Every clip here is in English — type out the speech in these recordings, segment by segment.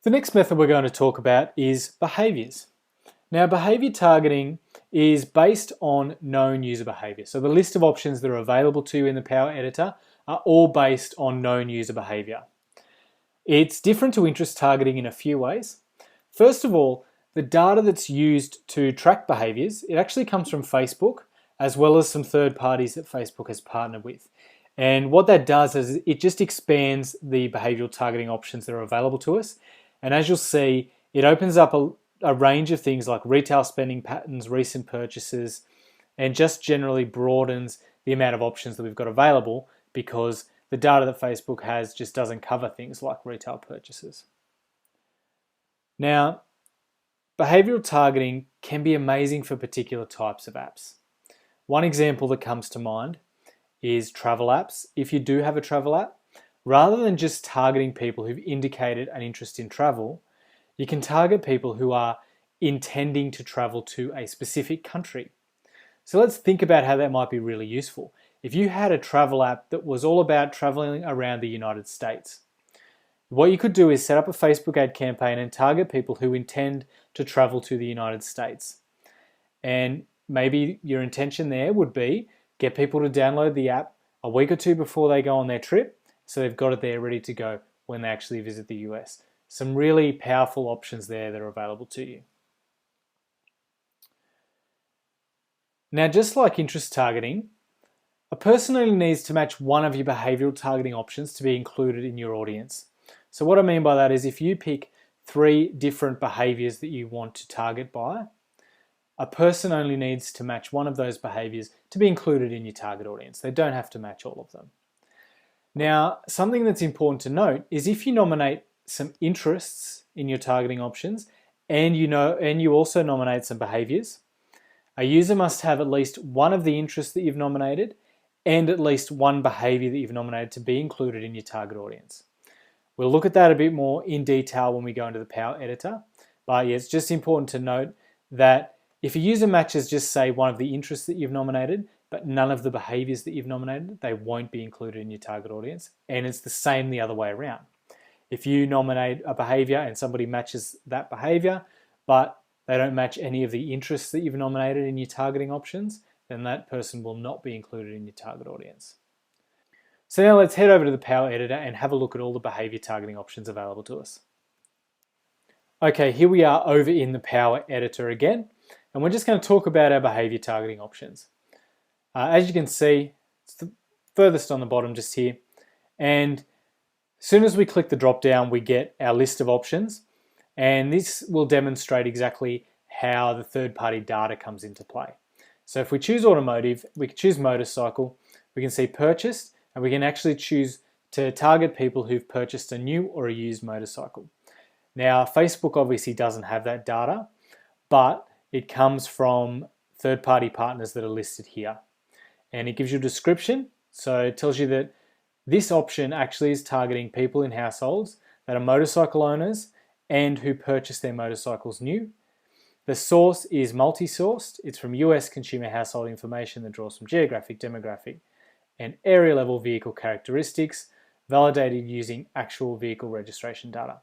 The next method we're going to talk about is behaviors. Now, behavior targeting is based on known user behavior. So the list of options that are available to you in the Power Editor are all based on known user behavior. It's different to interest targeting in a few ways. First of all, the data that's used to track behaviors, it actually comes from Facebook, as well as some third parties that Facebook has partnered with. And what that does is it just expands the behavioral targeting options that are available to us. And as you'll see, it opens up a range of things like retail spending patterns, recent purchases, and just generally broadens the amount of options that we've got available because the data that Facebook has just doesn't cover things like retail purchases. Now, behavioral targeting can be amazing for particular types of apps. One example that comes to mind is travel apps. If you do have a travel app, rather than just targeting people who've indicated an interest in travel, you can target people who are intending to travel to a specific country. So let's think about how that might be really useful. If you had a travel app that was all about traveling around the United States, what you could do is set up a Facebook ad campaign and target people who intend to travel to the United States. And maybe your intention there would be get people to download the app a week or two before they go on their trip, so they've got it there ready to go when they actually visit the US. Some really powerful options there that are available to you. Now, just like interest targeting, a person only needs to match one of your behavioral targeting options to be included in your audience. So what I mean by that is if you pick 3 different behaviors that you want to target by, a person only needs to match one of those behaviors to be included in your target audience. They don't have to match all of them. Now, something that's important to note is if you nominate some interests in your targeting options and you also nominate some behaviors, a user must have at least one of the interests that you've nominated and at least one behavior that you've nominated to be included in your target audience. We'll look at that a bit more in detail when we go into the Power Editor, but yeah, it's just important to note that if a user matches just say one of the interests that you've nominated, but none of the behaviors that you've nominated, they won't be included in your target audience. And it's the same the other way around. If you nominate a behavior and somebody matches that behavior, but they don't match any of the interests that you've nominated in your targeting options, then that person will not be included in your target audience. So now let's head over to the Power Editor and have a look at all the behavior targeting options available to us. Okay, here we are over in the Power Editor again, and we're just going to talk about our behavior targeting options. As you can see, it's the furthest on the bottom just here, and as soon as we click the drop down, we get our list of options, and this will demonstrate exactly how the third-party data comes into play. So if we choose automotive, we can choose motorcycle, we can see purchased, and we can actually choose to target people who've purchased a new or a used motorcycle. Now, Facebook obviously doesn't have that data, but it comes from third-party partners that are listed here. And it gives you a description, so it tells you that this option actually is targeting people in households that are motorcycle owners and who purchase their motorcycles new. The source is multi-sourced. It's from US consumer household information that draws from geographic, demographic, and area level vehicle characteristics, validated using actual vehicle registration data.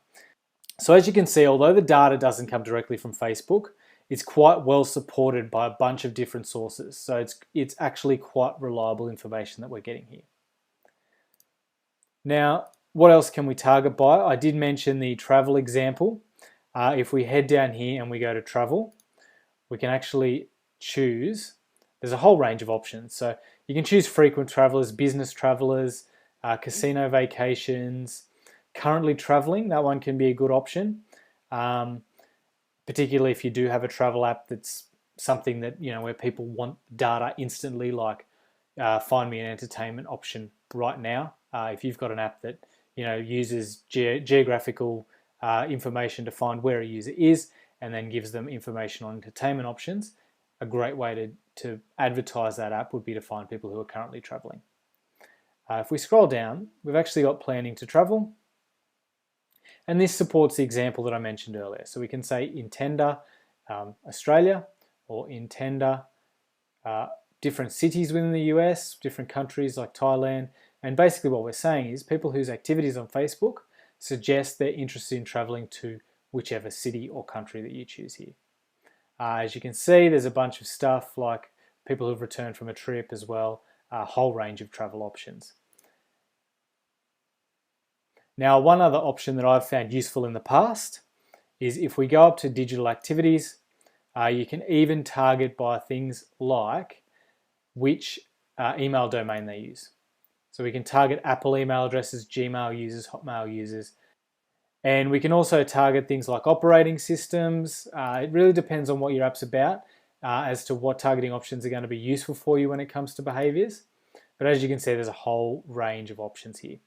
So as you can see, although the data doesn't come directly from Facebook, it's quite well supported by a bunch of different sources. So it's actually quite reliable information that we're getting here. Now, what else can we target by? I did mention the travel example. If we head down here and we go to travel, we can actually choose, there's a whole range of options. So you can choose frequent travelers, business travelers, casino vacations, currently traveling, that one can be a good option. Particularly if you do have a travel app that's something that, where people want data instantly, like find me an entertainment option right now. If you've got an app that, uses geographical information to find where a user is and then gives them information on entertainment options, a great way to advertise that app would be to find people who are currently traveling. If we scroll down, we've actually got planning to travel. And this supports the example that I mentioned earlier. So we can say intender Australia or intender different cities within the US, different countries like Thailand. And basically what we're saying is people whose activities on Facebook suggest they're interested in traveling to whichever city or country that you choose here. As you can see, there's a bunch of stuff like people who've returned from a trip as well, a whole range of travel options. Now, one other option that I've found useful in the past is if we go up to digital activities, you can even target by things like which email domain they use. So we can target Apple email addresses, Gmail users, Hotmail users, and we can also target things like operating systems. It really depends on what your app's about as to what targeting options are going to be useful for you when it comes to behaviors. But as you can see, there's a whole range of options here.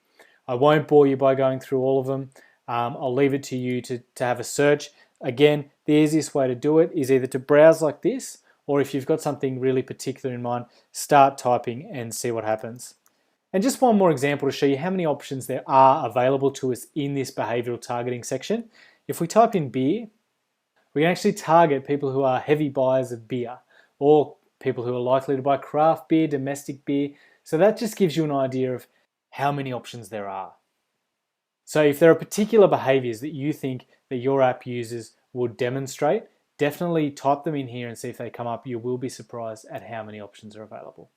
I won't bore you by going through all of them. I'll leave it to you to have a search. Again, the easiest way to do it is either to browse like this, or if you've got something really particular in mind, start typing and see what happens. And just one more example to show you how many options there are available to us in this behavioral targeting section. If we type in beer, we can actually target people who are heavy buyers of beer, or people who are likely to buy craft beer, domestic beer. So that just gives you an idea of how many options there are. So if there are particular behaviors that you think that your app users would demonstrate, definitely type them in here and see if they come up. You will be surprised at how many options are available.